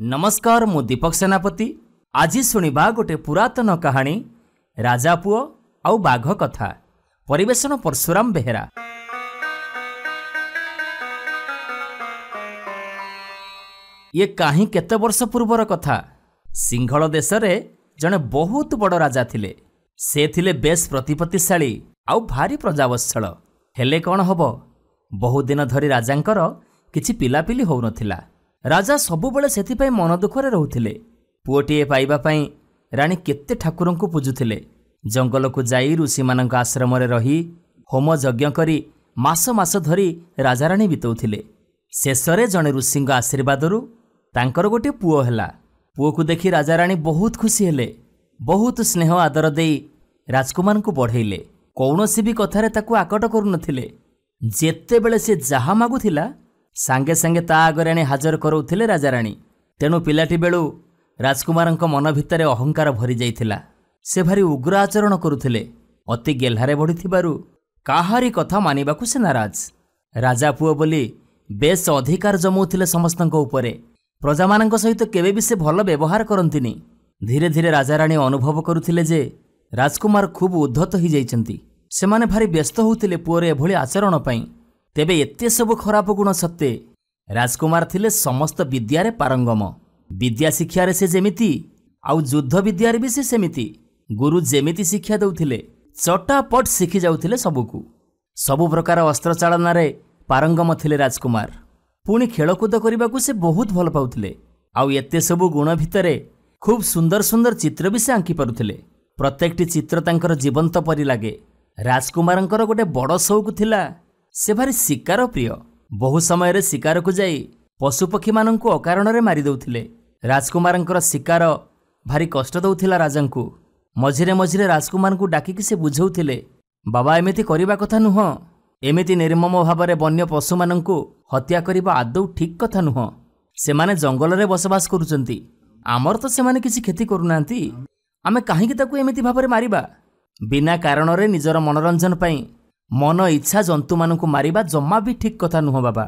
नमस्कार मु दीपक सेनापति। आज शुणा गोटे पुरातन कहानी राजा पुओ आउ बाघ कथा। परिवेशन परशुराम बेहेरा। ये कहीं केते वर्ष पूर्वर कथा। सिंहल देश रे जने बहुत बड़ राजा थिले। से थिले बेस प्रतिपत्तिशाली आउ भारी प्रजावत्सल। हेले कौन हबो, बहु दिन धरी राजांकर किछि पिलापिली होउ नथिला। राजा सबुबले सेथिपाई मन दुखरे रहुथिले। पुओटीए पाइबा पई रानी केते ठाकुरंकु पूजुथिले। जंगल को जाई ऋषि मानक आश्रम रे रही होम यज्ञ करी मास मास धरी राजा रानी बितौथिले। शेषरे जने ऋषिंग आशीर्वादरु तांकर गोटे पुओ हैला। पुओ को देखि राजा रानी बहुत खुशी हेले। बहुत स्नेह आदर देई राजकुमार को बढ़ेइले। कौनसी भी कथारे ताकू आकट करू नथिले। जेते बेले से जहा मागुथिला सांगे सांगे ता आगरे आनी हाजर करौथिले राजा रानी। तेणु पिलाटी बेलू राजकुमारंक मन भितरे अहंकार भरी जाइथिला। से भारी उग्र आचरण करुथिले। अति गेल्हारे बढ़िथिबारु काहारी कथा मानिबाकू से नाराज। राजा पुओ बोली बेस अधिकार जमौथिले समस्तंक उपरे। प्रजामानंक सहित केबे भी से भल व्यवहार करंतिनी। धीरे धीरे राजा रानी अनुभव करुथिले जे राजकुमार खूब उद्धत हो जाइछंती। सेमाने भारी व्यस्त होउथिले पुओरे एभली आचरण पई। तेबे एते सब खराब गुण सत्ते राजकुमार थिले समस्त विद्यारे पारंगम। विद्या शिक्षारे से जेमिति आउ युद्ध विद्यारे भी से सेमिति। गुरु जेमिति शिक्षा दउथिले चटापट शिखि जाउथिले सबुकु। सबु प्रकार अस्त्र चालना रे पारंगम थिले राजकुमार। पुणी खेलकूद करने से बहुत भल पाउथिले। आउ एते सबु गुण भितरे खूब सुंदर सुंदर चित्र भी से आंकी पारुथिले। प्रत्येकटी चित्र तांकर जीवंत परि लागे। राजकुमारंकर गोटे बड़ शौक थिला। से भारी शिकार प्रिय। बहु समय रे शिकार को जाई पशुपक्षी मानंकु अकारण रे मारी दउथिले। राजकुमारंकर शिकार भारी कष्ट दउथिला राजांकु। मझिरे मझिरे राजकुमार को डाकिकी से बुझौथिले, बाबा एमिति करिबा कथा नुह। एमिति निर्मम भावरे वन्य पशु मानंकु हत्या करिबा आदौ ठीक कथा नुह। सेमाने जंगल रे बसवास करूचंती। आमर तो सेमाने किछि खेती करूनांती। आमे काहेकि ताकू एमिति भावरे मारिबा। बिना कारण रे निजर मनोरंजन पई मन इच्छा जंतु मानकु मारिबा जम्मा भी ठीक कथा नुह बाबा।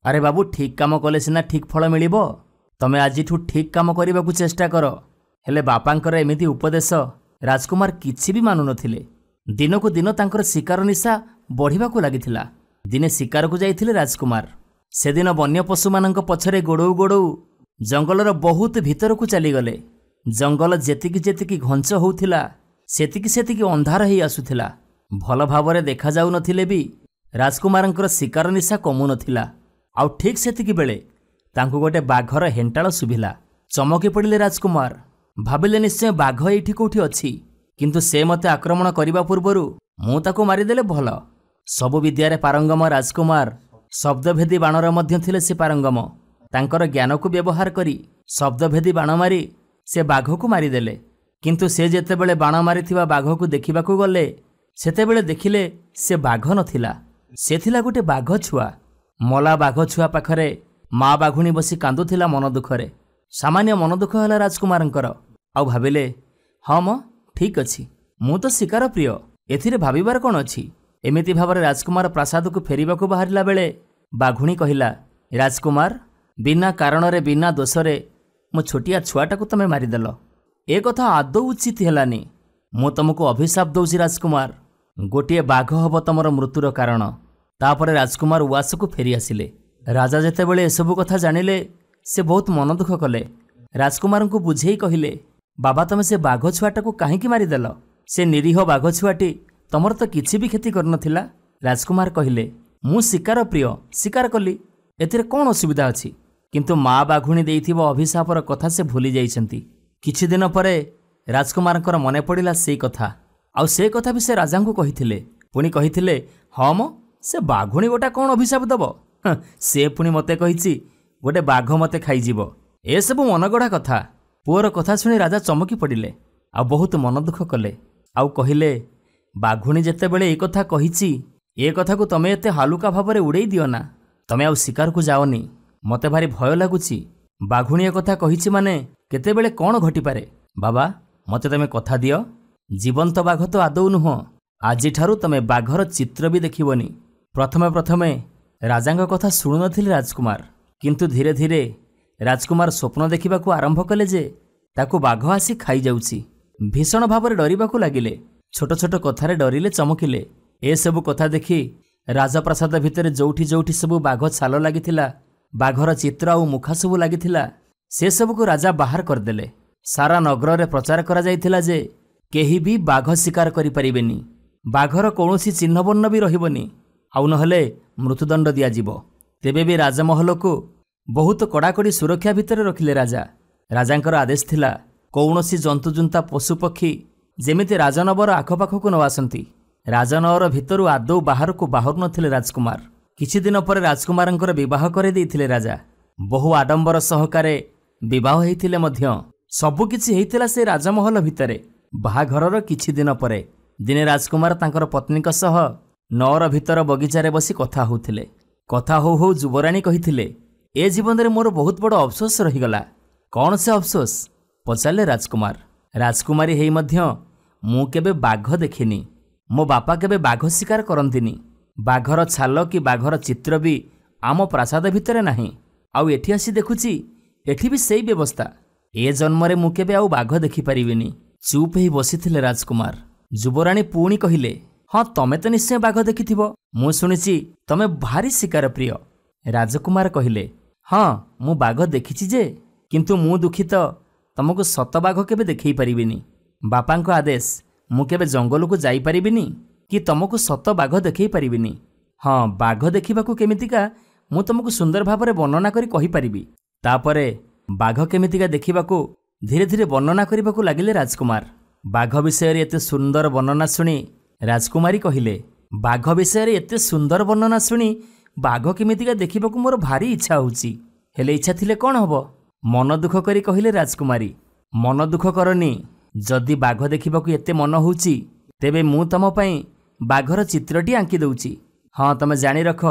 अरे बाबू, ठीक काम कले सिना ठीक फल मिलिबो। तमे आजिठू ठीक काम करबाकू चेष्टा कर। हेले बापांकर एमिति उपदेश राजकुमार किछि भी मानु नथिले। दिनकु दिन तांकर शिकार निशा बढ़िबाकू लागिथिला। दिने शिकार को जाइथिले राजकुमार। से दिन वन्य पशु मानक पछरे गोड़ौ गोड़ौ जंगलर बहुत भितरकू चली गले। जंगल जेतिकी जेतिकी घंच होउथिला सेतिकी सेतिकी अंधार हेई आसुथिला। भल भावरे देखा जाउ नथिले भी राजकुमारंकर शिकार निशा कमु नथिला। आउ ठीक सेतिकी बेले तांकु गोटे बाघर हेंटाळ सुभिला। चमकी पड़िले राजकुमार। भाबिले निश्चय बाघ एठी कोठी अछि, किंतु से मते आक्रमण करिबा पूर्वरु मु ताकु मारिदेले भल। सबु विद्यारे पारंगम राजकुमार शब्दभेदी बाणर मध्य थिले से पारंगम। तांकर ज्ञान को व्यवहार करी शब्दभेदी बाण मारी से बाघ को मारिदेले। किंतु से जेतेबेले बाण मारिथिबा बाघ को देखिबाकू गले सेतेबेले देखिले से बाघ नथिला। से थिला गोटे बाघ छुआ। मला बाघ छुआ पाखरे माँ बाघुणी बसी कांदुथिला मन दुखरे। सामान्य मन दुख होला राजकुमारंकर। आउ भाबिले हाँ म ठीक अछि, मु तो शिकार प्रिय, एथिरे भाबिबार कोन अछि। एमिति भावरे राजकुमार प्रासाद को फेरिबाकू बाहरिला बेले बाघुणी कहिला, राजकुमार बिना कारण रे बिना दोषरे मो छोटिया छुआटाकू तमे मारिदेल। ए कथा आदौ उचित हेलानी। मु तुमको अभिशाप दउछि राजकुमार। गोटिए बाघ हब तमर मृत्युर कारण। तापरे राजकुमार उआस को फेरी आसिले। राजा जेतेबेले एसबु कथा जानिले से बहुत मन दुख कले। राजकुमार को बुझेई कहिले, बाबा तमे से बाघ छुआटाकू काहेकि मारिदेल। से निरीह बाघ छुआटी तमर तो किछि भी क्षति करनथिला। राजकुमार कहिले, मु शिकार प्रिय, शिकार कली, एथिरे कोन असुविधा अछि। किंतु माँ बाघुणी देइथिबो अभिशापर कथा से भूली जाइछंती। किछि दिन परे राजकुमारंकर मने पड़िला सेई कथा। आउ से कथा भी से राजा को कहिथिले। पुणी कहिथिले, हाँ म से बाघुणी गोटा कौन अभिशाप दब। से पुणी मते कहिछि गोटे बाघ मते खाइजिब। ए सब मनगढ़ा कथा। पुअर कथा शुणी राजा चमकी पड़िले। आ बहुत मन दुख कले। आउ कहिले, बाघुणी जेतेबेले ए कथा कहिछि ए कथा को तमे एते हालुका भावरे उड़ेई दियो ना। तमे आउ शिकार को जाओनी। मते भारी भय लागुछि। बाघुणी ए कथा कहिछि माने केतेबेले कौन घटी पारे। बाबा मते तमे कथा दियो। जीवंत बाघ तो आदौ नुह। आजि ठारू तमे बाघर चित्र भी देखिबनी। प्रथमे प्रथमे राजांग कथा शुणु नथिले राजकुमार, किंतु धीरे धीरे ରାଜକୁମାର ସ୍ୱପ୍ନ ଦେଖିବାକୁ ଆରମ୍ଭ କଲେ ଯେ ତାକୁ ବାଘ ଆସି ଖାଇଯାଉଛି। ଭୀଷଣ ଭାବରେ ଡରିବାକୁ ଲାଗିଲେ। ଛୋଟ ଛୋଟ କଥାରେ ଡରିଲେ, ଚମକିଲେ। ଏସବୁ କଥା ଦେଖି ରାଜପ୍ରାସାଦ ଭିତରେ ଯୋଉଠି ଯୋଉଠି ସବୁ ବାଘ ଛାଲ ଲାଗିଥିଲା, ବାଘର ଚିତ୍ର ଆଉ ମୁଖା ସବୁ ଲାଗିଥିଲା, ସେସବୁକୁ ରାଜା ବାହାର କରିଦେଲେ। ସାରା ନଗରରେ ପ୍ରଚାର କରାଯାଇଥିଲା ଯେ କେହି ବି ବାଘ ଶିକାର କରିପାରିବେନି, ବାଘର କୌଣସି ଚିହ୍ନବର୍ଣ୍ଣ ବି ରହିବନି, ଆଉ ନହେଲେ ମୃତ୍ୟୁଦଣ୍ଡ ଦିଆଯିବ। ତେବେ ବି ରାଜମହଲକୁ ବହୁତ କଡ଼ାକଡ଼ି ସୁରକ୍ଷା ଭିତରେ ରଖିଲେ ରାଜା। ରାଜାଙ୍କର ଆଦେଶ ଥିଲା କୌଣସି ଜନ୍ତୁଜୁନ୍ତା ପଶୁପକ୍ଷୀ ଯେମିତି ରାଜନବର ଆଖପାଖକୁ ନ ଆସନ୍ତି। ରାଜନଗର ଭିତରୁ ଆଦୌ ବାହାରକୁ ବାହାରୁ ନଥିଲେ ରାଜକୁମାର। କିଛି ଦିନ ପରେ ରାଜକୁମାରଙ୍କର ବିବାହ କରିଦେଇଥିଲେ ରାଜା। ବହୁ ଆଡମ୍ବର ସହକାରେ ବିବାହ ହେଇଥିଲେ ମଧ୍ୟ ସବୁକିଛି ହେଇଥିଲା ସେ ରାଜମହଲ ଭିତରେ। ବାହାଘରର କିଛି ଦିନ ପରେ ଦିନେ ରାଜକୁମାର ତାଙ୍କର ପତ୍ନୀଙ୍କ ସହ ନଅର ଭିତର ବଗିଚାରେ ବସି କଥା ହେଉଥିଲେ। କଥା ହଉ ହଉ ଯୁବରାଣୀ କହିଥିଲେ, ଏ ଜୀବନରେ ମୋର ବହୁତ ବଡ଼ ଅଫସୋସ ରହିଗଲା। କ'ଣ ସେ ଅଫସୋସ? ପଚାରିଲେ ରାଜକୁମାର। ରାଜକୁମାରୀ ହେଇ ମଧ୍ୟ ମୁଁ କେବେ ବାଘ ଦେଖିନି। ମୋ ବାପା କେବେ ବାଘ ଶିକାର କରନ୍ତିନି। ବାଘର ଛାଲ କି ବାଘର ଚିତ୍ର ବି ଆମ ପ୍ରାସାଦ ଭିତରେ ନାହିଁ। ଆଉ ଏଠି ଆସି ଦେଖୁଛି ଏଠି ବି ସେଇ ବ୍ୟବସ୍ଥା। ଏ ଜନ୍ମରେ ମୁଁ କେବେ ଆଉ ବାଘ ଦେଖିପାରିବିନି। ଚୁପ୍ ହେଇ ବସିଥିଲେ ରାଜକୁମାର। ଯୁବରାଣୀ ପୁଣି କହିଲେ, ହଁ ତମେ ତ ନିଶ୍ଚୟ ବାଘ ଦେଖିଥିବ। ମୁଁ ଶୁଣିଛି ତମେ ଭାରି ଶିକାର ପ୍ରିୟ। ରାଜକୁମାର କହିଲେ, ହଁ ମୁଁ ବାଘ ଦେଖିଛି ଯେ, କିନ୍ତୁ ମୁଁ ଦୁଃଖିତ ତମକୁ ସତ ବାଘ କେବେ ଦେଖେଇ ପାରିବିନି। ବାପାଙ୍କ ଆଦେଶ, ମୁଁ କେବେ ଜଙ୍ଗଲକୁ ଯାଇପାରିବିନି କି ତମକୁ ସତ ବାଘ ଦେଖେଇ ପାରିବିନି। ହଁ, ବାଘ ଦେଖିବାକୁ କେମିତିକା ମୁଁ ତମକୁ ସୁନ୍ଦର ଭାବରେ ବର୍ଣ୍ଣନା କରି କହିପାରିବି। ତାପରେ ବାଘ କେମିତିକା ଦେଖିବାକୁ ଧୀରେ ଧୀରେ ବର୍ଣ୍ଣନା କରିବାକୁ ଲାଗିଲେ ରାଜକୁମାର। ବାଘ ବିଷୟରେ ଏତେ ସୁନ୍ଦର ବର୍ଣ୍ଣନା ଶୁଣି ରାଜକୁମାରୀ କହିଲେ, ବାଘ ବିଷୟରେ ଏତେ ସୁନ୍ଦର ବର୍ଣ୍ଣନା ଶୁଣି ବାଘ କେମିତିକା ଦେଖିବାକୁ ମୋର ଭାରି ଇଚ୍ଛା ହେଉଛି। ହେଲେ ଇଚ୍ଛା ଥିଲେ କ'ଣ ହବ? ମନ ଦୁଃଖ କରି କହିଲେ ରାଜକୁମାରୀ। ମନ ଦୁଃଖ କରନି। ଯଦି ବାଘ ଦେଖିବାକୁ ଏତେ ମନ ହେଉଛି, ତେବେ ମୁଁ ତମ ପାଇଁ ବାଘର ଚିତ୍ରଟି ଆଙ୍କି ଦେଉଛି। ହଁ, ତମେ ଜାଣି ରଖ,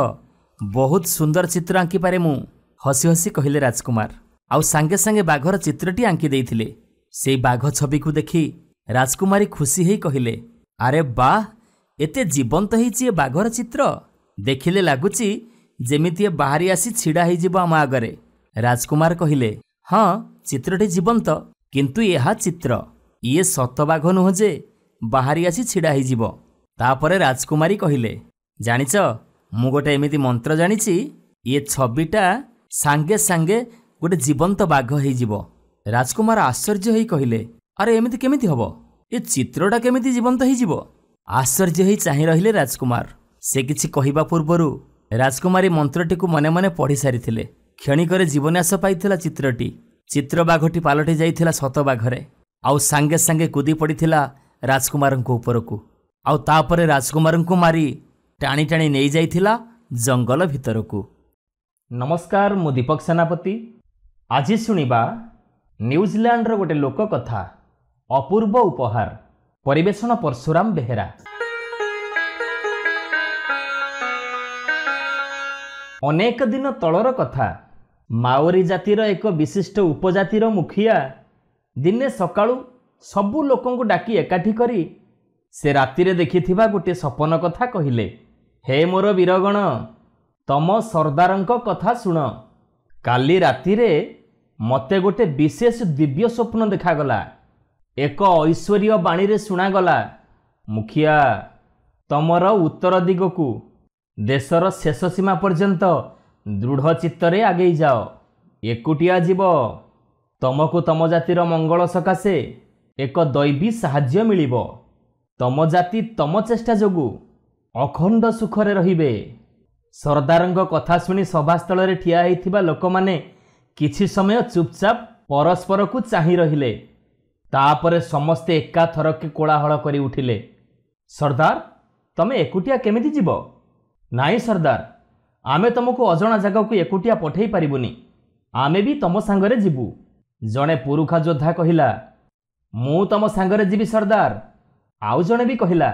ବହୁତ ସୁନ୍ଦର ଚିତ୍ର ଆଙ୍କିପାରେ ମୁଁ। ହସି ହସି କହିଲେ ରାଜକୁମାର। ଆଉ ସାଙ୍ଗେ ସାଙ୍ଗେ ବାଘର ଚିତ୍ରଟି ଆଙ୍କି ଦେଇଥିଲେ। ସେଇ ବାଘ ଛବିକୁ ଦେଖି ରାଜକୁମାରୀ ଖୁସି ହେଇ କହିଲେ, ଆରେ ବାଃ, ଏତେ ଜୀବନ୍ତ ହେଇଛି ଏ ବାଘର ଚିତ୍ର। ଦେଖିଲେ ଲାଗୁଛି ଯେମିତି ଏ ବାହାରି ଆସି ଛିଡ଼ା ହେଇଯିବ ଆମ ଆଗରେ। ରାଜକୁମାର କହିଲେ, ହଁ ଚିତ୍ରଟି ଜୀବନ୍ତ, କିନ୍ତୁ ଏହା ଚିତ୍ର। ଇଏ ସତ ବାଘ ନୁହଁ ଯେ ବାହାରି ଆସି ଛିଡ଼ା ହେଇଯିବ। ତାପରେ ରାଜକୁମାରୀ କହିଲେ, ଜାଣିଛ, ମୁଁ ଗୋଟେ ଏମିତି ମନ୍ତ୍ର ଜାଣିଛି, ଇଏ ଛବିଟା ସାଙ୍ଗେ ସାଙ୍ଗେ ଗୋଟେ ଜୀବନ୍ତ ବାଘ ହେଇଯିବ। ରାଜକୁମାର ଆଶ୍ଚର୍ଯ୍ୟ ହେଇ କହିଲେ, ଆରେ ଏମିତି କେମିତି ହବ? ଏ ଚିତ୍ରଟା କେମିତି ଜୀବନ୍ତ ହେଇଯିବ? ଆଶ୍ଚର୍ଯ୍ୟ ହେଇ ଚାହିଁ ରହିଲେ ରାଜକୁମାର। ସେ କିଛି କହିବା ପୂର୍ବରୁ ରାଜକୁମାରୀ ମନ୍ତ୍ରଟିକୁ ମନେ ମନେ ପଢ଼ି ସାରିଥିଲେ। କ୍ଷଣିକରେ ଜୀବନ୍ୟାସ ପାଇଥିଲା ଚିତ୍ରଟି। ଚିତ୍ର ବାଘଟି ପାଲଟି ଯାଇଥିଲା ସତ ବାଘରେ, ଆଉ ସାଙ୍ଗେ ସାଙ୍ଗେ କୁଦି ପଡ଼ିଥିଲା ରାଜକୁମାରଙ୍କ ଉପରକୁ। ଆଉ ତାପରେ ରାଜକୁମାରଙ୍କୁ ମାରି ଟାଣି ଟାଣି ନେଇଯାଇଥିଲା ଜଙ୍ଗଲ ଭିତରକୁ। ନମସ୍କାର, ମୁଁ ଦୀପକ ସେନାପତି। ଆଜି ଶୁଣିବା ନ୍ୟୁଜିଲ୍ୟାଣ୍ଡର ଗୋଟେ ଲୋକ କଥା, ଅପୂର୍ବ ଉପହାର। ପରିବେଷଣ ପରଶୁରାମ ବେହେରା। ଅନେକ ଦିନ ତଳର କଥା। ମାଓରୀ ଜାତିର ଏକ ବିଶିଷ୍ଟ ଉପଜାତିର ମୁଖିଆ ଦିନେ ସକାଳୁ ସବୁ ଲୋକଙ୍କୁ ଡାକି ଏକାଠି କରି ସେ ରାତିରେ ଦେଖିଥିବା ଗୋଟିଏ ସପନ କଥା କହିଲେ। ହେ ମୋର ବୀରଗଣ, ତମ ସର୍ଦ୍ଦାରଙ୍କ କଥା ଶୁଣ। କାଲି ରାତିରେ ମୋତେ ଗୋଟେ ବିଶେଷ ଦିବ୍ୟ ସ୍ୱପ୍ନ ଦେଖାଗଲା। ଏକ ଐଶ୍ୱର୍ଯ୍ୟ ବାଣୀରେ ଶୁଣାଗଲା, ମୁଖିଆ, ତମର ଉତ୍ତର ଦିଗକୁ ଦେଶର ଶେଷ ସୀମା ପର୍ଯ୍ୟନ୍ତ ଦୃଢ଼ ଚିତ୍ତରେ ଆଗେଇ ଯାଅ। ଏକୁଟିଆ ଯିବ। ତମକୁ ତମ ଜାତିର ମଙ୍ଗଳ ସକାଶେ ଏକ ଦୈବୀ ସାହାଯ୍ୟ ମିଳିବ। ତମ ଜାତି ତମ ଚେଷ୍ଟା ଯୋଗୁଁ ଅଖଣ୍ଡ ସୁଖରେ ରହିବେ। ସର୍ଦ୍ଦାରଙ୍କ କଥା ଶୁଣି ସଭାସ୍ଥଳରେ ଠିଆ ହୋଇଥିବା ଲୋକମାନେ କିଛି ସମୟ ଚୁପଚାପ ପରସ୍ପରକୁ ଚାହିଁ ରହିଲେ। ତାପରେ ସମସ୍ତେ ଏକାଥରକେ କୋଳାହଳ କରି ଉଠିଲେ, ସର୍ଦ୍ଦାର, ତମେ ଏକୁଟିଆ କେମିତି ଯିବ? ନାଇଁ ସର୍ଦ୍ଦାର, ଆମେ ତମକୁ ଅଜଣା ଜାଗାକୁ ଏକୁଟିଆ ପଠେଇ ପାରିବୁନି। ଆମେ ବି ତମ ସାଙ୍ଗରେ ଯିବୁ। ଜଣେ ପୁରୁଖା ଯୋଦ୍ଧା କହିଲା, ମୁଁ ତମ ସାଙ୍ଗରେ ଯିବି ସର୍ଦ୍ଦାର। ଆଉ ଜଣେ ବି କହିଲା,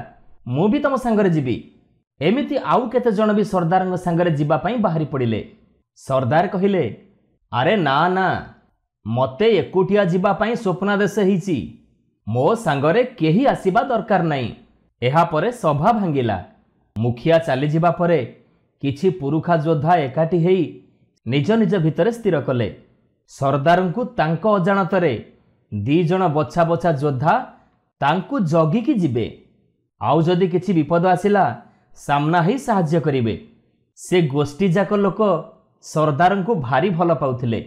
ମୁଁ ବି ତମ ସାଙ୍ଗରେ ଯିବି। ଏମିତି ଆଉ କେତେ ଜଣ ବି ସର୍ଦ୍ଦାରଙ୍କ ସାଙ୍ଗରେ ଯିବା ପାଇଁ ବାହାରି ପଡ଼ିଲେ। ସର୍ଦ୍ଦାର କହିଲେ, ଆରେ ନା ନା, ମୋତେ ଏକୁଟିଆ ଯିବା ପାଇଁ ସ୍ୱପ୍ନାଦେଶ ହେଇଛି। ମୋ ସାଙ୍ଗରେ କେହି ଆସିବା ଦରକାର ନାହିଁ। ଏହାପରେ ସଭା ଭାଙ୍ଗିଲା। ମୁଖିଆ ଚାଲିଯିବା ପରେ କିଛି ପୁରୁଖା ଯୋଦ୍ଧା ଏକାଠି ହେଇ ନିଜ ନିଜ ଭିତରେ ସ୍ଥିର କଲେ, सरदारଙ୍କୁ ତାଙ୍କ ଅଜାଣତରେ 2 ଜଣ ବଛା ବଛା ଯୋଦ୍ଧା ତାଙ୍କୁ ଜଗିକି ଯିବେ। ଆଉ ଯଦି କିଛି ବିପଦ ଆସିଲା ସାମ୍ନା ହେଇ ସାହାଯ୍ୟ କରିବେ। ସେ ଗୋଷ୍ଠୀ ଯାକ ଲୋକ ସରଦାରଙ୍କୁ ଭାରି ଭଲ ପାଉଥିଲେ।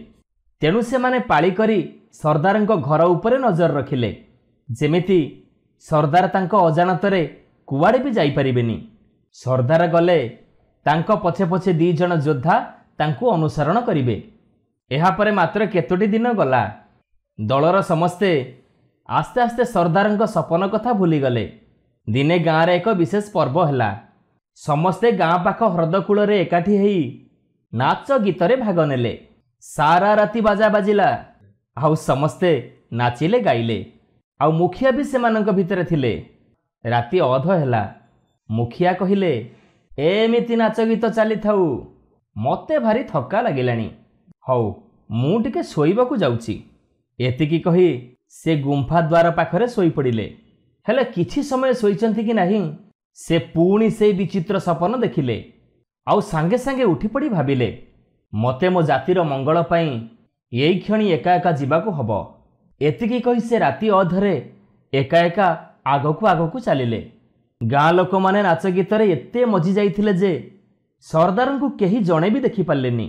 ତେଣୁ ସେମାନେ ପାଳି କରି ସରଦାରଙ୍କ ଘର ଉପରେ ନଜର ରଖିଲେ, ଯେମିତି ସରଦାର ତାଙ୍କ ଅଜାଣତରେ କୁଆଡ଼େ ବି ଯାଇପାରିବେନି। ସରଦାର ଗଲେ ତାଙ୍କ ପଛେ ପଛେ 2 ଜଣ ଯୋଦ୍ଧା ତାଙ୍କୁ ଅନୁସରଣ କରିବେ। ଏହାପରେ ମାତ୍ର କେତୋଟି ଦିନ ଗଲା। ଦଳର ସମସ୍ତେ ଆସ୍ତେ ଆସ୍ତେ ସରଦାରଙ୍କ ସପନ କଥା ଭୁଲିଗଲେ। ଦିନେ ଗାଁରେ ଏକ ବିଶେଷ ପର୍ବ ହେଲା। ସମସ୍ତେ ଗାଁ ପାଖ ହ୍ରଦ କୂଳରେ ଏକାଠି ହେଇ ନାଚ ଗୀତରେ ଭାଗ ନେଲେ। ସାରା ରାତି ବାଜା ବାଜିଲା, ଆଉ ସମସ୍ତେ ନାଚିଲେ ଗାଇଲେ। ଆଉ ମୁଖିଆ ବି ସେମାନଙ୍କ ଭିତରେ ଥିଲେ। ରାତି ଅଧ ହେଲା। ମୁଖିଆ କହିଲେ, ଏମିତି ନାଚ ଗୀତ ଚାଲିଥାଉ, ମୋତେ ଭାରି ଥକା ଲାଗିଲାଣି। ହଉ, ମୁଁ ଟିକେ ଶୋଇବାକୁ ଯାଉଛି। ଏତିକି କହି ସେ ଗୁମ୍ଫା ଦ୍ୱାର ପାଖରେ ଶୋଇପଡ଼ିଲେ। ହେଲେ କିଛି ସମୟ ଶୋଇଛନ୍ତି କି ନାହିଁ, ସେ ପୁଣି ସେଇ ବିଚିତ୍ର ସପନ ଦେଖିଲେ। ଆଉ ସାଙ୍ଗେ ସାଙ୍ଗେ ଉଠିପଡ଼ି ଭାବିଲେ, ମୋତେ ମୋ ଜାତିର ମଙ୍ଗଳ ପାଇଁ ଏଇ କ୍ଷଣି ଏକା ଏକା ଯିବାକୁ ହବ। ଏତିକି କହି ସେ ରାତି ଅଧରେ ଏକା ଏକା ଆଗକୁ ଆଗକୁ ଚାଲିଲେ। ଗାଁ ଲୋକମାନେ ନାଚ ଗୀତରେ ଏତେ ମଜି ଯାଇଥିଲେ ଯେ ସରଦାରଙ୍କୁ କେହି ଜଣେ ବି ଦେଖିପାରିଲେନି।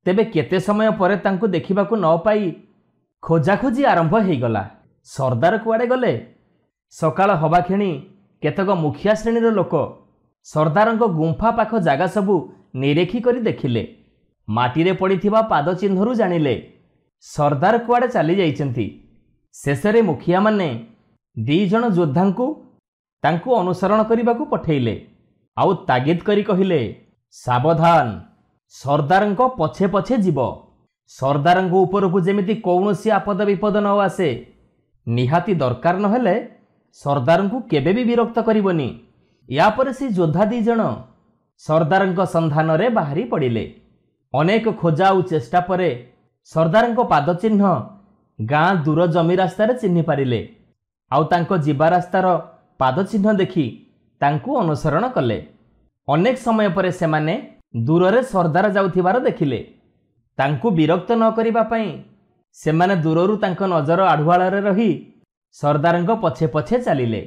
ତେବେ କେତେ ସମୟ ପରେ ତାଙ୍କୁ ଦେଖିବାକୁ ନ ପାଇ ଖୋଜାଖୋଜି ଆରମ୍ଭ ହେଇଗଲା। ସରଦାର କୁଆଡ଼େ ଗଲେ? ସକାଳ ହବା କ୍ଷଣି କେତେକ ମୁଖିଆ ଶ୍ରେଣୀର ଲୋକ ସରଦାରଙ୍କ ଗୁମ୍ଫା ପାଖ ଜାଗା ସବୁ ନିରେଖି କରି ଦେଖିଲେ। ମାଟିରେ ପଡ଼ିଥିବା ପାଦ ଚିହ୍ନରୁ ଜାଣିଲେ ସରଦାର କୁଆଡ଼େ ଚାଲି ଯାଇଛନ୍ତି। ଶେଷରେ ମୁଖିଆମାନେ 2 ଜଣ ଯୋଦ୍ଧାଙ୍କୁ ତାଙ୍କୁ ଅନୁସରଣ କରିବାକୁ ପଠେଇଲେ। ଆଉ ତାଗିଦ କରି କହିଲେ, ସାବଧାନ, ସରଦାରଙ୍କ ପଛେ ପଛେ ଯିବ। ସରଦାରଙ୍କ ଉପରକୁ ଯେମିତି କୌଣସି ଆପଦ ବିପଦ ନ ଆସେ। ନିହାତି ଦରକାର ନହେଲେ ସରଦାରଙ୍କୁ କେବେ ବି ବିରକ୍ତ କରିବନି। ୟାପରେ ସେ ଯୋଦ୍ଧା 2 ଜଣ ସରଦାରଙ୍କ ସନ୍ଧାନରେ ବାହାରି ପଡ଼ିଲେ। ଅନେକ ଖୋଜା ଆଉ ଚେଷ୍ଟା ପରେ ସରଦାରଙ୍କ ପାଦ ଚିହ୍ନ ଗାଁ ଦୂର ଜମି ରାସ୍ତାରେ ଚିହ୍ନି ପାରିଲେ। ଆଉ ତାଙ୍କ ଯିବା ରାସ୍ତାର ପାଦ ଚିହ୍ନ ଦେଖି ତାଙ୍କୁ ଅନୁସରଣ କଲେ। ଅନେକ ସମୟ ପରେ ସେମାନେ ଦୂରରେ ସରଦାର ଯାଉଥିବାର ଦେଖିଲେ। ତାଙ୍କୁ ବିରକ୍ତ ନ କରିବା ପାଇଁ ସେମାନେ ଦୂରରୁ ତାଙ୍କ ନଜର ଆଢ଼ୁଆଳରେ ରହି ସରଦାରଙ୍କ ପଛେ ପଛେ ଚାଲିଲେ।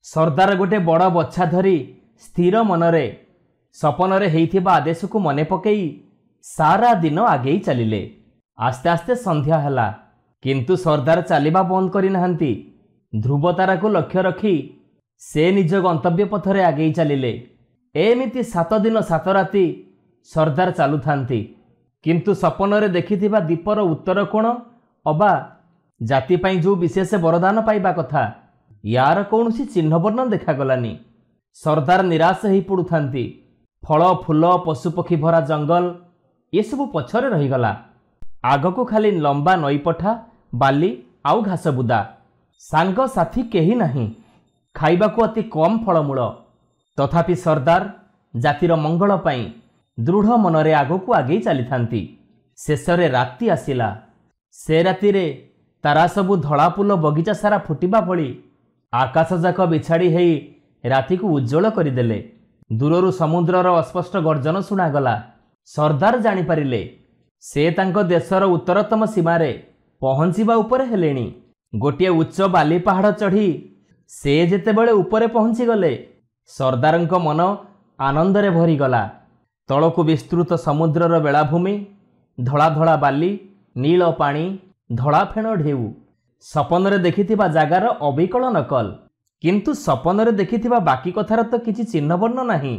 ସରଦାର ଗୋଟେ ବଡ଼ ବଛା ଧରି ସ୍ଥିର ମନରେ ସପନରେ ହେଇଥିବା ଆଦେଶକୁ ମନେ ପକେଇ ସାରା ଦିନ ଆଗେଇ ଚାଲିଲେ। ଆସ୍ତେ ଆସ୍ତେ ସନ୍ଧ୍ୟା ହେଲା, କିନ୍ତୁ ସରଦାର ଚାଲିବା ବନ୍ଦ କରିନାହାନ୍ତି। ଧ୍ରୁବତାରାକୁ ଲକ୍ଷ୍ୟ ରଖି ସେ ନିଜ ଗନ୍ତବ୍ୟ ପଥରେ ଆଗେଇ ଚାଲିଲେ। ଏମିତି 7 ଦିନ 7 ରାତି ସରଦାର ଚାଲୁଥାନ୍ତି। କିନ୍ତୁ ସପନରେ ଦେଖିଥିବା ଦ୍ୱୀପର ଉତ୍ତର କୋଣ ଅବା ଜାତି ପାଇଁ ଯେଉଁ ବିଶେଷ ବରଦାନ ପାଇବା କଥା, ୟାର କୌଣସି ଚିହ୍ନବର୍ଣ୍ଣ ଦେଖାଗଲାନି। ସରଦାର ନିରାଶ ହେଇ ପଡ଼ୁଥାନ୍ତି। ଫଳ ଫୁଲ ପଶୁପକ୍ଷୀ ଭରା ଜଙ୍ଗଲ ଏସବୁ ପଛରେ ରହିଗଲା। ଆଗକୁ ଖାଲି ଲମ୍ବା ନଈପଠା, ବାଲି ଆଉ ଘାସ ବୁଦା। ସାଙ୍ଗସାଥୀ କେହି ନାହିଁ। ଖାଇବାକୁ ଅତି କମ୍ ଫଳମୂଳ। ତଥାପି ସରଦାର ଜାତିର ମଙ୍ଗଳ ପାଇଁ ଦୃଢ଼ ମନରେ ଆଗକୁ ଆଗେଇ ଚାଲିଥାନ୍ତି। ଶେଷରେ ରାତି ଆସିଲା। ସେ ରାତିରେ ତାରା ସବୁ ଧଳାପୁଲ ବଗିଚା ସାରା ଫୁଟିବା ଭଳି ଆକାଶଯାକ ବିଛାଡ଼ି ହେଇ ରାତିକୁ ଉଜ୍ଜ୍ୱଳ କରିଦେଲେ। ଦୂରରୁ ସମୁଦ୍ରର ଅସ୍ପଷ୍ଟ ଗର୍ଜନ ଶୁଣାଗଲା। ସରଦାର ଜାଣିପାରିଲେ ସେ ତାଙ୍କ ଦେଶର ଉତ୍ତରତମ ସୀମାରେ ପହଞ୍ଚିବା ଉପରେ ହେଲେଣି। ଗୋଟିଏ ଉଚ୍ଚ ବାଲି ପାହାଡ଼ ଚଢ଼ି ସେ ଯେତେବେଳେ ଉପରେ ପହଞ୍ଚିଗଲେ, ସରଦାରଙ୍କ ମନ ଆନନ୍ଦରେ ଭରିଗଲା। ତଳକୁ ବିସ୍ତୃତ ସମୁଦ୍ରର ବେଳାଭୂମି, ଧଳା ଧଳା ବାଲି, ନୀଳ ପାଣି, ଧଳା ଫେଣ ଢେଉ। ସପନରେ ଦେଖିଥିବା ଜାଗାର ଅବିକଳ ନକଲ। କିନ୍ତୁ ସପନରେ ଦେଖିଥିବା ବାକି କଥାର ତ କିଛି ଚିହ୍ନବର୍ଣ୍ଣ ନାହିଁ।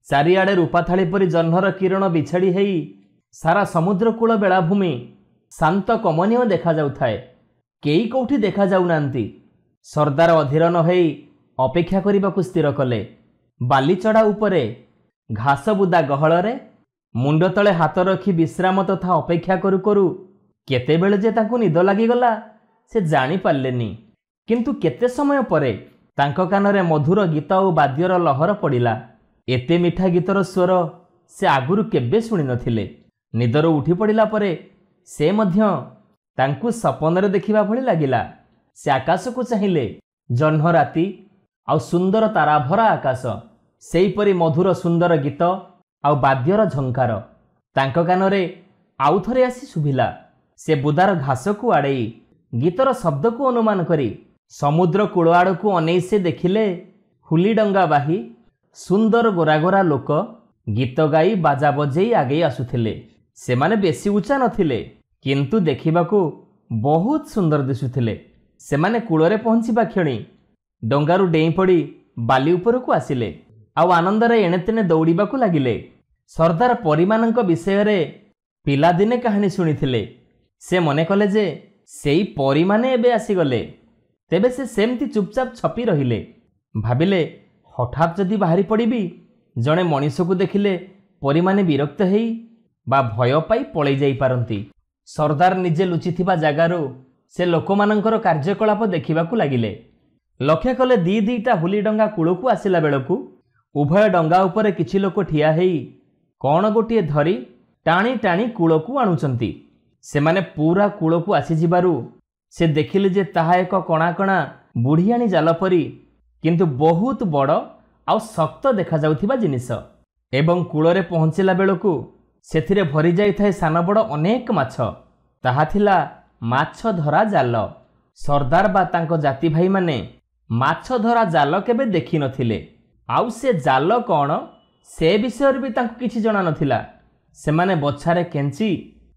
ଚାରିଆଡ଼େ ରୂପାଥାଳି ପରି ଜହ୍ନର କିରଣ ବିଛାଡ଼ି ହେଇ ସାରା ସମୁଦ୍ରକୂଳ ବେଳାଭୂମି ଶାନ୍ତ କମନୀୟ ଦେଖାଯାଉଥାଏ। କେହି କୋଉଠି ଦେଖାଯାଉନାହାନ୍ତି। ସରଦାର ଅଧୀର ନ ହେଇ ଅପେକ୍ଷା କରିବାକୁ ସ୍ଥିର କଲେ। ବାଲିଚଢ଼ା ଉପରେ ଘାସ ବୁଦା ଗହଳରେ ମୁଣ୍ଡ ତଳେ ହାତ ରଖି ବିଶ୍ରାମ ତଥା ଅପେକ୍ଷା କରୁ କରୁ କେତେବେଳେ ଯେ ତାଙ୍କୁ ନିଦ ଲାଗିଗଲା ସେ ଜାଣିପାରିଲେନି। କିନ୍ତୁ କେତେ ସମୟ ପରେ ତାଙ୍କ କାନରେ ମଧୁର ଗୀତ ଓ ବାଦ୍ୟର ଲହର ପଡ଼ିଲା। ଏତେ ମିଠା ଗୀତର ସ୍ୱର ସେ ଆଗରୁ କେବେ ଶୁଣିନଥିଲେ। ନିଦରୁ ଉଠି ପଡ଼ିଲା ପରେ ସେ ମଧ୍ୟ ତାଙ୍କୁ ସପନରେ ଦେଖିବା ଭଳି ଲାଗିଲା। ସେ ଆକାଶକୁ ଚାହିଁଲେ। ଜହ୍ନ ରାତି ଆଉ ସୁନ୍ଦର ତାରାଭରା ଆକାଶ, ସେହିପରି ମଧୁର ସୁନ୍ଦର ଗୀତ ଆଉ ବାଦ୍ୟର ଝଙ୍କାର ତାଙ୍କ କାନରେ ଆଉଥରେ ଆସି ଶୁଭିଲା। से बुदार घास को आड़े गीतर शब्द को अनुमान करी समुद्र कूल आड़ को अनै से देखिले हुली डंगा बाही सुंदर गोरा गोरा लोक गीत गाई बाजा बजे आगे आसुथिले। सेमाने बेसी उच्चा नथिले किंतु देखिबाकू बहुत सुंदर दिसुथिले। सेमाने कूलरे पहुंचीबा क्षणी डंगारू डेई पड़ी बाली उपरकू आसिले आउ आनंदरे एणे तेणे दौड़ीबाकू लागिले। सरदार परिमानंक विषय रे पिलादिने कहानी शुणिथिले। से मने कले जे सेई परिमाने एबे आसीगले। तेबे से सेमती चुपचाप छपी रहिले। भाबिले हठात जदि बाहरी पड़िबी जणे मनीष को देखिले परिमाने विरक्त हेई बा भय पाई पळै जाई पारंती। सरदार निजे लुचिथिबा जागारो से लोकमानंकर कार्यकलाप देखिबाकू लागिले। लक्ष्य कले दी दीटा हुली डंगा कूलकू आसिला बेलकू उभय डंगा उपरे किछि लोक ठिया हेई कौन गोटे धरी टाणी टाणी कूलकू आणुचंती। सेमाने पूरा कूलकू आसी जिबारु से देखिले जे ताहा एक कणा कणा बुढ़ियाणी जाल परी किंतु बहुत बड़ आउ शक्त देखा जाउथिबा जिनिस एवं कूलरे पहुंचला बेलकू सेथिरे भरी जाई थाए सान बड़ अनेक माछ। ताहा थिला माछ धरा जाल। सरदार बा तांको जाति भाई माने माछ धरा जाल केबे देखि नथिले आउ से जाल कौन से विषय भी तांको किछि जणा नथिला। सेमाने बछारे केंची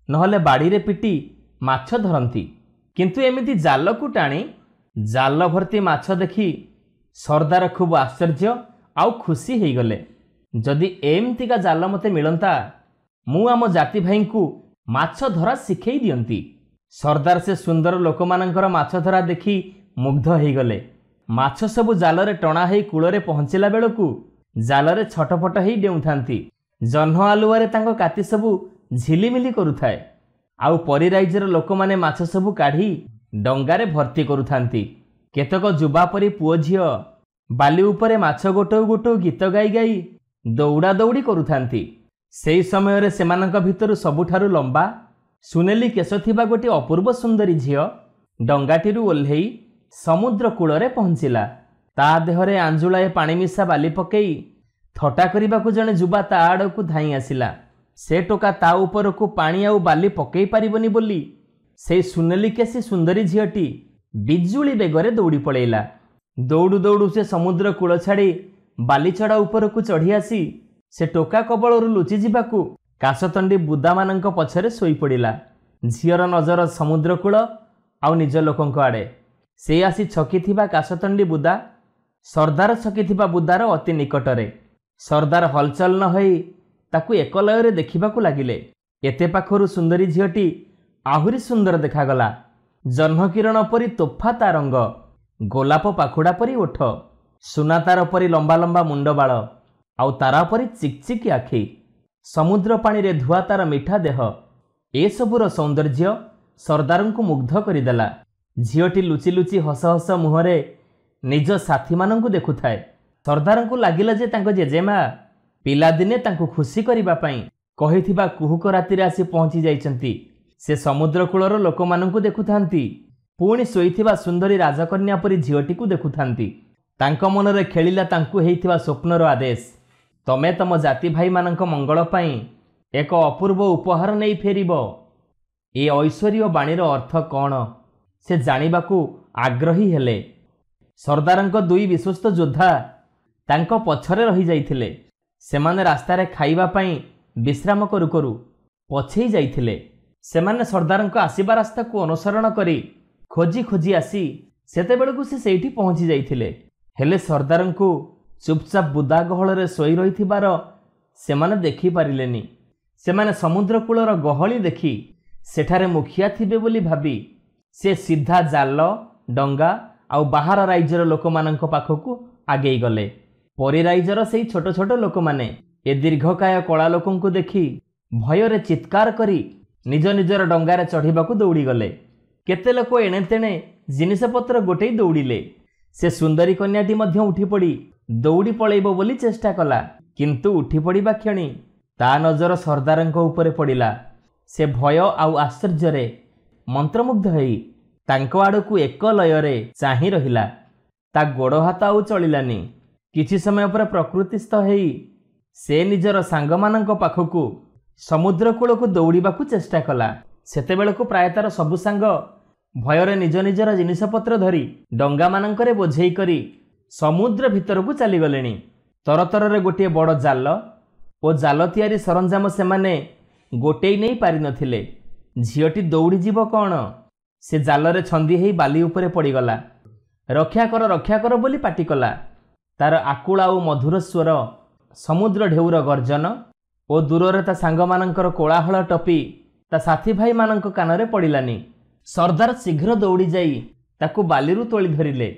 नहले बाड़ी रे पिटी माछ धरंती किंतु एमिति जाल को टाणी जाल भर्ती माछ देखि सरदार खूब आश्चर्य आउ खुशी हेई गले। जदि एमतिका जाल मते मिलंता मु आम जाति भाई को माछ धरा शिखेई दियंती। सरदार से सुंदर लोकमानंकर माछ धरा देखि मुग्ध हेई गले। माछ सबु जालरे टणा हेई कूलरे पहुंचला बेलकू जालरे छटफट हेई डेउथांती। जह्न आलुआरे तांको काती सबु झिलिमिली करुथाए आउ परी राइजर लोकमाने माछ सबु काढ़ी डंगारे भर्ती करुथांती। केतक जुबा परी पुओ झियो बाली उपरे माछ गोटो गोटो गीत गाई गाई दौड़ा दौड़ी करुथांती। सेई समय रे सेमानंक भितरु सबुठारु लंबा सुनेली केश थिबा गोटे अपूर्व सुंदरी झियो डंगाटीरु ओल्हेई समुद्र कूलरे पहुंचिला। ता देहरे आंजुलाए पानी मिसा बाली पकेई थटा करिबाकू जणे जुबा ता आड़कू धाई आसिला। से टोका ता उपरकू पानी आउ बाली पकेई पारिबनी बोली से सुनेली केसी सुंदरी झियोटी बिजुली बेगरे दौड़ी पड़ेला। दौड़ू दौड़ू से समुद्र कूल छाड़ी बालीचड़ा उपरकू चढ़ी आसी से टोका कबलरू लुचि जिबाकू काशतंडी बुदा मानंक पछरे सोई पड़िला। झियर नजर समुद्र कूल आउ निज लोकंक आड़े। से आसी छकिथिबा काशतंडी बुदा सरदार छकिथिबा बुदार अति निकटरे। सरदार हलचल न होई ताकू एकलୟରେ देखिबाकू लागिले। एते पाखरु सुंदरी झियोटी आहुरी सुंदर देखागला। जह्न किरण परी तोफा ता रंग गोलाप पाखुड़ा परी ओठ सुना तार परी लंबा लंबा मुंड बाल आउ तारा परी चिकचिकी आखि समुद्र पानी रे धुआ तार मिठा देह ए सबुर सौंदर्य सरदारंकु मुग्ध करिदेला। झियोटी लुचि लुचि हस हस मुहरे निज साथी मानंकु देखुथाए। सरदारंकु लागिला जे तांको जेजेमा पिलादिने तांको खुशी करिबा पई कहिथिबा कुहुक राति रे आसी पहुंची जाइचंती। से समुद्र कूलर लोकमानंकु देखुथांती पुणी शोइथिबा सुंदरी राजकन्या परी झियोटीकु देखुथांती। तांको मनरे खेलिला तांकु हेइथिबा स्वप्नर आदेश तमे तम जाति भाई मानंक मंगल पई एक अपूर्व उपहार नहीं फेरिबो। ए ऐश्वर्य बाणीर अर्थ कौन से जानिबाकू आग्रही हेले। सरदारंक दुई विश्वस्त योद्धा तांको पछरे रही जाइथिले। सेमाने रास्तारे खाइबा पई विश्राम करू करू पछेई जाइथिले। सेमाने सरदारंक आसीबा रास्ता को अनुसरण करी खोजी खोजी आसी सेतेबेलकू से सेठी पहुंची जाइथिले। हेले सरदारंकू चुपचाप बुदा गहଳରେ सोई रहिथिबार सेमाने देखि पारिलेनी। सेमाने समुद्र कूलर गहଳି देखि सेठारे मुखिया थिबे बोली भाबी से सीधा जाल डंगा आउ बाहर राइजर लोकमानंक पाखकू आगेई गले। परी राइजर सेई छोट छोट लोक माने ए दीर्घकाय कला लोकंकु देखि भୟରେ चित्कार करी निज निजर डंगारे चढ़ीबाकू दौड़ी गले। केते लोक एणे तेणे जिनिस पत्र गोटेई दौड़िले। से सुंदरी कन्याटी मध्य उठी पड़ी दौड़ी पळैबो बोली चेष्टा कला किंतु उठी पड़िबा क्षणी ता नजर सरदारंक उपरे पड़िला। से भय आउ आश्चर्य मंत्रमुग्ध हेई तांको आड़कू एक लୟରେ चाही रहिला। ता गोड़ हाथ आउ चलिलानी। किछि समय पर प्रकृतिस्थ हेई से निजर सांगमानंक पाखकू समुद्र कूलकू दौड़ीबाकू चेष्टा कला। ସେତେବେଳକୁ ପ୍ରାୟ ତାର ସବୁ ସାଙ୍ଗ ଭୟରେ ନିଜ ନିଜର ଜିନିଷପତ୍ର ଧରି ଡଙ୍ଗାମାନଙ୍କରେ ବୋଝେଇ କରି ସମୁଦ୍ର ଭିତରକୁ ଚାଲିଗଲେଣି। ତରତରରେ ଗୋଟିଏ ବଡ଼ ଜାଲ ଓ ଜାଲ ତିଆରି ସରଞ୍ଜାମ ସେମାନେ ଗୋଟେଇ ନେଇ ପାରିନଥିଲେ। ଝିଅଟି ଦୌଡ଼ିଯିବ କ'ଣ? ସେ ଜାଲରେ ଛନ୍ଦି ହେଇ ବାଲି ଉପରେ ପଡ଼ିଗଲା। ରକ୍ଷା କର ବୋଲି ପାଟି କଲା। ତାର ଆକୁଳ ଆଉ ମଧୁର ସ୍ୱର, ସମୁଦ୍ର ଢେଉର ଗର୍ଜନ ଓ ଦୂରରେ ତା ସାଙ୍ଗମାନଙ୍କର କୋଳାହଳ ଟପି ତା ସାଥୀ ଭାଇମାନଙ୍କ କାନରେ ପଡ଼ିଲାନି। ସର୍ଦ୍ଦାର ଶୀଘ୍ର ଦୌଡ଼ି ଯାଇ ତାକୁ ବାଲିରୁ ତୋଳି ଧରିଲେ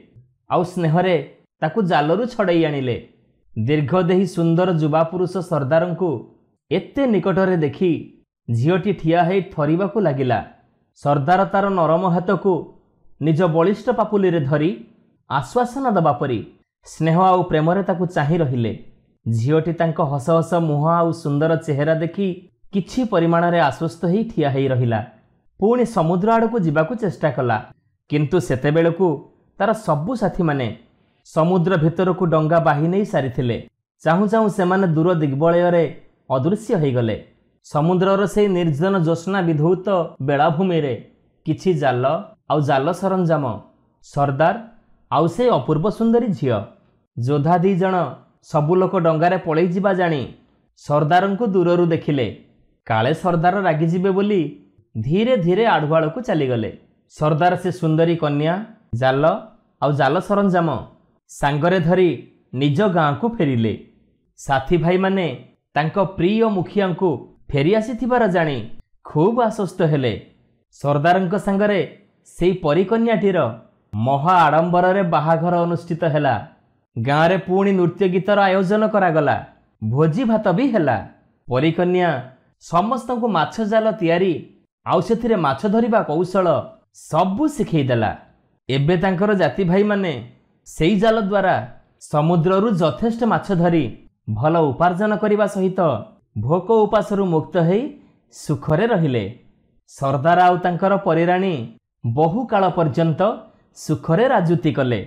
ଆଉ ସ୍ନେହରେ ତାକୁ ଜାଲରୁ ଛଡ଼େଇ ଆଣିଲେ। ଦୀର୍ଘଦେହୀ ସୁନ୍ଦର ଯୁବାପୁରୁଷ ସର୍ଦ୍ଦାରଙ୍କୁ ଏତେ ନିକଟରେ ଦେଖି ଝିଅଟି ଠିଆ ହେଇ ଥରିବାକୁ ଲାଗିଲା। ସର୍ଦ୍ଦାର ତାର ନରମ ହାତକୁ ନିଜ ବଳିଷ୍ଠ ପାପୁଲିରେ ଧରି ଆଶ୍ୱାସନା ଦେବା ପରି ସ୍ନେହ ଆଉ ପ୍ରେମରେ ତାକୁ ଚାହିଁ ରହିଲେ। ଝିଅଟି ତାଙ୍କ ହସ ହସ ମୁହଁ ଆଉ ସୁନ୍ଦର ଚେହେରା ଦେଖି କିଛି ପରିମାଣରେ ଆଶ୍ୱସ୍ତ ହେଇ ଠିଆ ହେଇ ରହିଲା। ପୁଣି ସମୁଦ୍ର ଆଡ଼କୁ ଯିବାକୁ ଚେଷ୍ଟା କଲା, କିନ୍ତୁ ସେତେବେଳକୁ ତାର ସବୁ ସାଥୀମାନେ ସମୁଦ୍ର ଭିତରକୁ ଡଙ୍ଗା ବାହି ନେଇ ସାରିଥିଲେ। ଚାହୁଁ ଚାହୁଁ ସେମାନେ ଦୂର ଦିଗ୍ବଳୟରେ ଅଦୃଶ୍ୟ ହୋଇଗଲେ। ସମୁଦ୍ରର ସେହି ନିର୍ଜନ ଜ୍ୟୋତ୍ସ୍ନା ବିଧୌତ ବେଳାଭୂମିରେ କିଛି ଜାଲ ଆଉ ଜାଲ ସରଞ୍ଜାମ, ସର୍ଦ୍ଦାର ଆଉ ସେ ଅପୂର୍ବ ସୁନ୍ଦରୀ ଝିଅ। ଯୋଦ୍ଧା 2 ଜଣ ସବୁ ଲୋକ ଡଙ୍ଗାରେ ପଳେଇ ଯିବା ଜାଣି ସର୍ଦ୍ଦାରଙ୍କୁ ଦୂରରୁ ଦେଖିଲେ। କାଳେ ସର୍ଦ୍ଦାର ରାଗିଯିବେ ବୋଲି ଧୀରେ ଧୀରେ ଆଢ଼ୁଆଳକୁ ଚାଲିଗଲେ। ସର୍ଦ୍ଦାର ସେ ସୁନ୍ଦରୀ କନ୍ୟା, ଜାଲ ଆଉ ଜାଲ ସରଞ୍ଜାମ ସାଙ୍ଗରେ ଧରି ନିଜ ଗାଁକୁ ଫେରିଲେ। ସାଥୀ ଭାଇମାନେ ତାଙ୍କ ପ୍ରିୟ ମୁଖିଆଙ୍କୁ ଫେରି ଆସିଥିବାର ଜାଣି ଖୁବ୍ ଆଶ୍ୱସ୍ତ ହେଲେ। ସର୍ଦ୍ଦାରଙ୍କ ସାଙ୍ଗରେ ସେଇ ପରିକନ୍ୟାଟିର ମହା ଆଡ଼ମ୍ବରରେ ବାହାଘର ଅନୁଷ୍ଠିତ ହେଲା। ଗାଁରେ ପୁଣି ନୃତ୍ୟ ଗୀତର ଆୟୋଜନ କରାଗଲା। ଭୋଜି ଭାତ ବି ହେଲା। ପରିକନ୍ୟା ସମସ୍ତଙ୍କୁ ମାଛ ଜାଲ ତିଆରି ଆଉ ସେଥିରେ ମାଛ ଧରିବା କୌଶଳ ସବୁ ଶିଖେଇଦେଲା। ଏବେ ତାଙ୍କର ଜାତି ଭାଇମାନେ ସେଇ ଜାଲ ଦ୍ୱାରା ସମୁଦ୍ରରୁ ଯଥେଷ୍ଟ ମାଛ ଧରି ଭଲ ଉପାର୍ଜନ କରିବା ସହିତ ଭୋକ ଉପାସରୁ ମୁକ୍ତ ହେଇ ସୁଖରେ ରହିଲେ। ସର୍ଦ୍ଦାର ଆଉ ତାଙ୍କର ପରିରାଣୀ ବହୁ କାଳ ପର୍ଯ୍ୟନ୍ତ ସୁଖରେ ରାଜୁତି କଲେ।